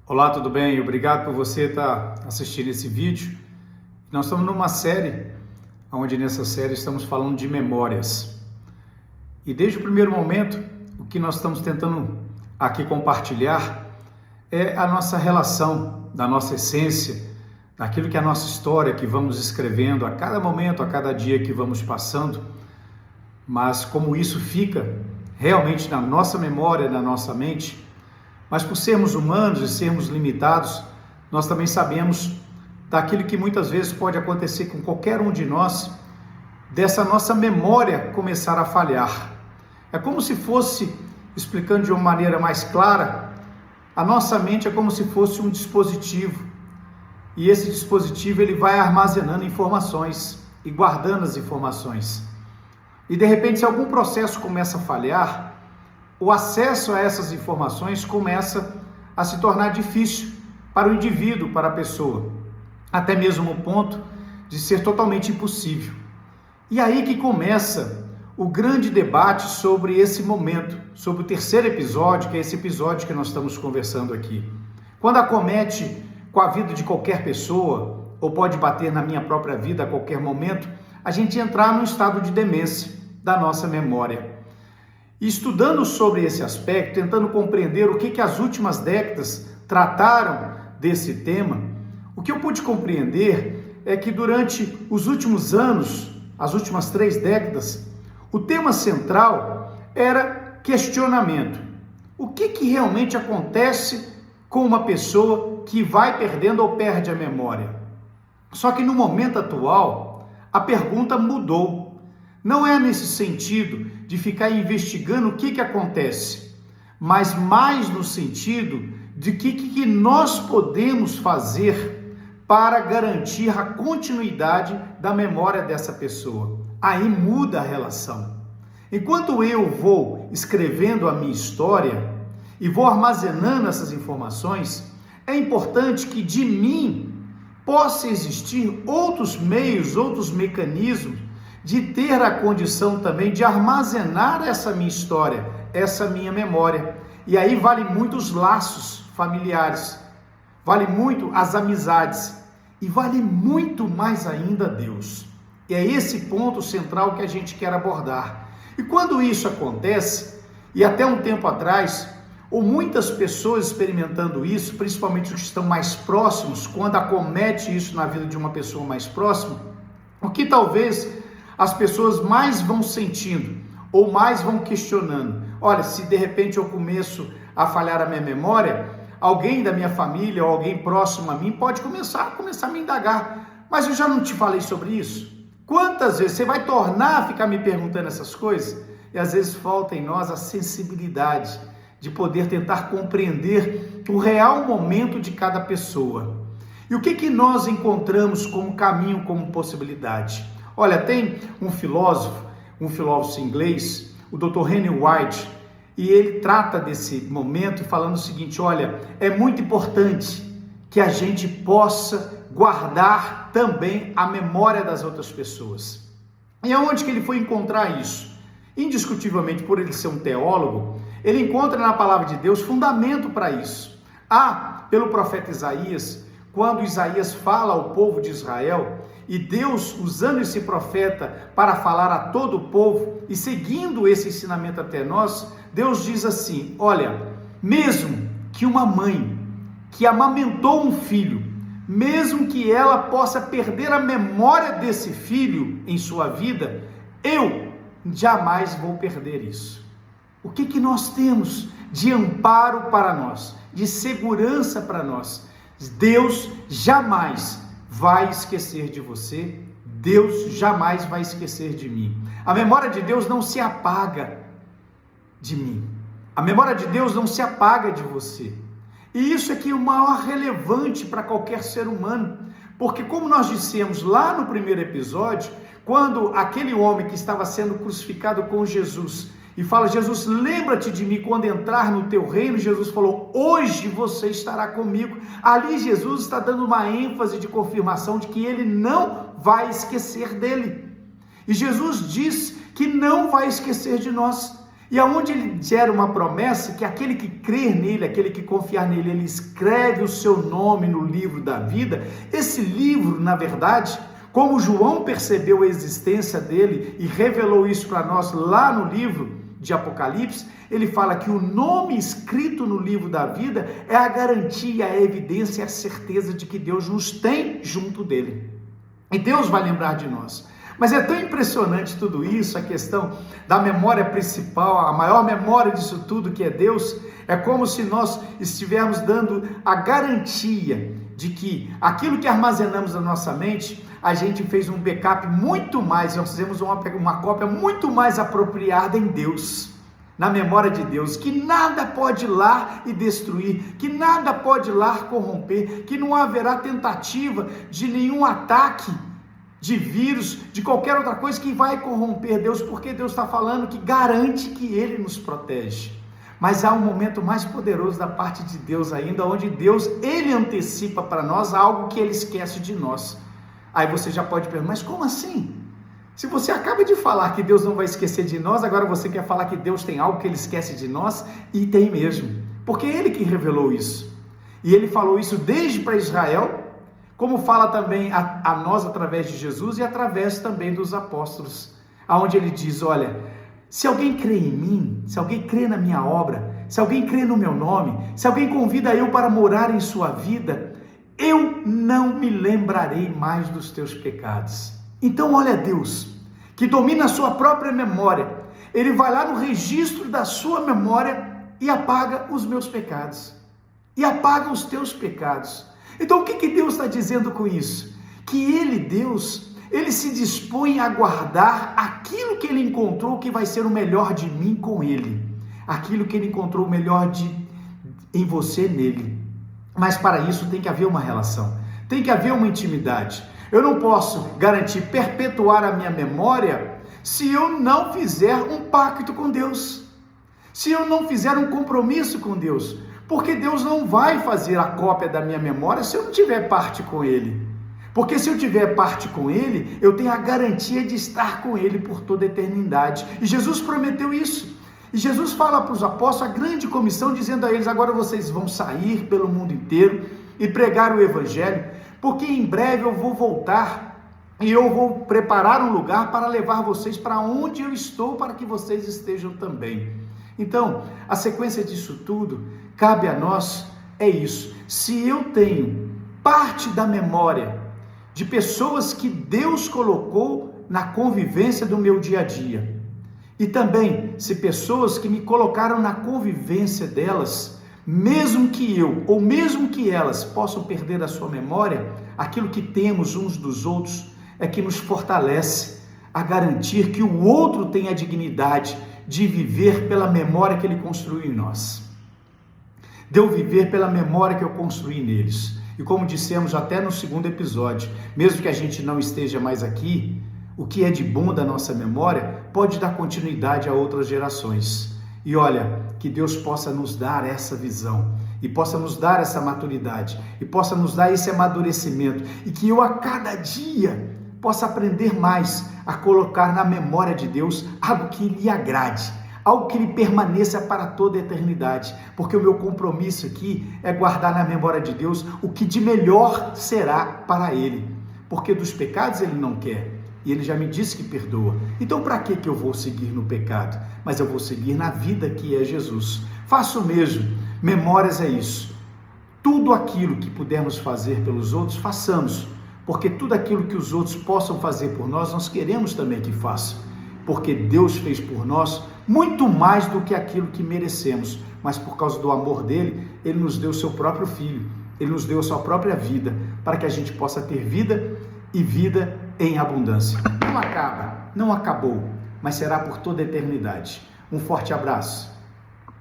Olá, tudo bem? Obrigado por você estar assistindo esse vídeo. Nós estamos numa série, onde nessa série estamos falando de memórias. E desde o primeiro momento, o que nós estamos tentando aqui compartilhar é a nossa relação, da nossa essência, daquilo que é a nossa história, que vamos escrevendo a cada momento, a cada dia que vamos passando, mas como isso fica realmente na nossa memória, na nossa mente. Mas por sermos humanos e sermos limitados, nós também sabemos daquilo que muitas vezes pode acontecer com qualquer um de nós, dessa nossa memória começar a falhar. É como se fosse, explicando de uma maneira mais clara, a nossa mente é como se fosse um dispositivo. E esse dispositivo ele vai armazenando informações e guardando as informações. E de repente, se algum processo começa a falhar, o acesso a essas informações começa a se tornar difícil para o indivíduo, para a pessoa, até mesmo o ponto de ser totalmente impossível. E aí que começa o grande debate sobre esse momento, sobre o terceiro episódio, que é esse episódio que nós estamos conversando aqui. Quando acomete com a vida de qualquer pessoa, ou pode bater na minha própria vida a qualquer momento, a gente entrar num estado de demência da nossa memória. E estudando sobre esse aspecto, tentando compreender o que as últimas décadas trataram desse tema, o que eu pude compreender é que durante os últimos anos, as últimas 3 décadas, o tema central era questionamento. O que realmente acontece com uma pessoa que vai perdendo ou perde a memória? Só que no momento atual, a pergunta mudou. Não é nesse sentido de ficar investigando o que acontece, mas mais no sentido de que nós podemos fazer para garantir a continuidade da memória dessa pessoa. Aí muda a relação. Enquanto eu vou escrevendo a minha história e vou armazenando essas informações, é importante que de mim possa existir outros meios, outros mecanismos de ter a condição também de armazenar essa minha história, essa minha memória. E aí vale muito os laços familiares, vale muito as amizades e vale muito mais ainda Deus. E é esse ponto central que a gente quer abordar. E quando isso acontece, e até um tempo atrás, ou muitas pessoas experimentando isso, principalmente os que estão mais próximos, quando acomete isso na vida de uma pessoa mais próxima, o que talvez as pessoas mais vão sentindo ou mais vão questionando. Olha, se de repente eu começo a falhar a minha memória, alguém da minha família ou alguém próximo a mim pode começar a me indagar. Mas eu já não te falei sobre isso? Quantas vezes você vai tornar a ficar me perguntando essas coisas? E às vezes falta em nós a sensibilidade de poder tentar compreender o real momento de cada pessoa. E o que nós encontramos como caminho, como possibilidade? Olha, tem um filósofo inglês, o Dr. Henry White, e ele trata desse momento falando o seguinte: olha, é muito importante que a gente possa guardar também a memória das outras pessoas. E aonde que ele foi encontrar isso? Indiscutivelmente, por ele ser um teólogo, ele encontra na palavra de Deus fundamento para isso. Pelo profeta Isaías, quando Isaías fala ao povo de Israel, e Deus, usando esse profeta para falar a todo o povo e seguindo esse ensinamento até nós, Deus diz assim: olha, mesmo que uma mãe que amamentou um filho, mesmo que ela possa perder a memória desse filho em sua vida, eu jamais vou perder isso. O que nós temos de amparo para nós, de segurança para nós? Deus jamais vai esquecer de você, Deus jamais vai esquecer de mim. A memória de Deus não se apaga de mim, a memória de Deus não se apaga de você. E isso é que é o maior relevante para qualquer ser humano, porque como nós dissemos lá no primeiro episódio, quando aquele homem que estava sendo crucificado com Jesus, e fala: Jesus, lembra-te de mim quando entrar no teu reino. Jesus falou: hoje você estará comigo. Ali Jesus está dando uma ênfase de confirmação de que ele não vai esquecer dele. E Jesus diz que não vai esquecer de nós. E aonde ele gera uma promessa que aquele que crer nele, aquele que confiar nele, ele escreve o seu nome no livro da vida. Esse livro, na verdade, como João percebeu a existência dele e revelou isso para nós lá no livro de Apocalipse, ele fala que o nome escrito no livro da vida é a garantia, a evidência, a certeza de que Deus nos tem junto dele. E Deus vai lembrar de nós. Mas é tão impressionante tudo isso, a questão da memória principal, a maior memória disso tudo que é Deus, é como se nós estivéssemos dando a garantia de que aquilo que armazenamos na nossa mente, a gente fez um backup muito mais, nós fizemos uma cópia muito mais apropriada em Deus, na memória de Deus, que nada pode ir lá e destruir, que nada pode ir lá corromper, que não haverá tentativa de nenhum ataque, de vírus, de qualquer outra coisa que vai corromper Deus, porque Deus está falando que garante que Ele nos protege. Mas há um momento mais poderoso da parte de Deus ainda, onde Deus, Ele antecipa para nós algo que Ele esquece de nós. Aí você já pode perguntar, mas como assim? Se você acaba de falar que Deus não vai esquecer de nós, agora você quer falar que Deus tem algo que Ele esquece de nós? E tem mesmo, porque é Ele que revelou isso. E Ele falou isso desde para Israel, como fala também a nós através de Jesus e através também dos apóstolos, aonde ele diz, olha, se alguém crê em mim, se alguém crê na minha obra, se alguém crê no meu nome, se alguém convida eu para morar em sua vida, eu não me lembrarei mais dos teus pecados. Então olha Deus, que domina a sua própria memória, Ele vai lá no registro da sua memória e apaga os meus pecados, e apaga os teus pecados. Então o que Deus está dizendo com isso? Que Ele, Deus, Ele se dispõe a guardar aquilo que Ele encontrou que vai ser o melhor de mim com Ele, aquilo que Ele encontrou o melhor em você nele. Mas para isso tem que haver uma relação, tem que haver uma intimidade. Eu não posso garantir perpetuar a minha memória se eu não fizer um pacto com Deus, se eu não fizer um compromisso com Deus. Porque Deus não vai fazer a cópia da minha memória se eu não tiver parte com Ele. Porque se eu tiver parte com Ele, eu tenho a garantia de estar com Ele por toda a eternidade. E Jesus prometeu isso. E Jesus fala para os apóstolos a grande comissão, dizendo a eles, agora vocês vão sair pelo mundo inteiro e pregar o Evangelho, porque em breve eu vou voltar e eu vou preparar um lugar para levar vocês para onde eu estou, para que vocês estejam também. Então, a sequência disso tudo, cabe a nós, é isso. Se eu tenho parte da memória de pessoas que Deus colocou na convivência do meu dia a dia, e também se pessoas que me colocaram na convivência delas, mesmo que eu, ou mesmo que elas possam perder a sua memória, aquilo que temos uns dos outros é que nos fortalece a garantir que o outro tem a dignidade de viver pela memória que Ele construiu em nós. De eu viver pela memória que eu construí neles. E como dissemos até no segundo episódio, mesmo que a gente não esteja mais aqui, o que é de bom da nossa memória pode dar continuidade a outras gerações. E olha, que Deus possa nos dar essa visão, e possa nos dar essa maturidade, e possa nos dar esse amadurecimento, e que eu a cada dia possa aprender mais a colocar na memória de Deus algo que lhe agrade, algo que lhe permaneça para toda a eternidade, porque o meu compromisso aqui é guardar na memória de Deus o que de melhor será para Ele, porque dos pecados Ele não quer, e Ele já me disse que perdoa. Então para que eu vou seguir no pecado? Mas eu vou seguir na vida que é Jesus. Faço o mesmo, memórias é isso, tudo aquilo que pudermos fazer pelos outros, façamos, porque tudo aquilo que os outros possam fazer por nós, nós queremos também que façam, porque Deus fez por nós muito mais do que aquilo que merecemos, mas por causa do amor dele, Ele nos deu o seu próprio Filho, Ele nos deu a sua própria vida, para que a gente possa ter vida e vida em abundância. Não acaba, não acabou, mas será por toda a eternidade. Um forte abraço.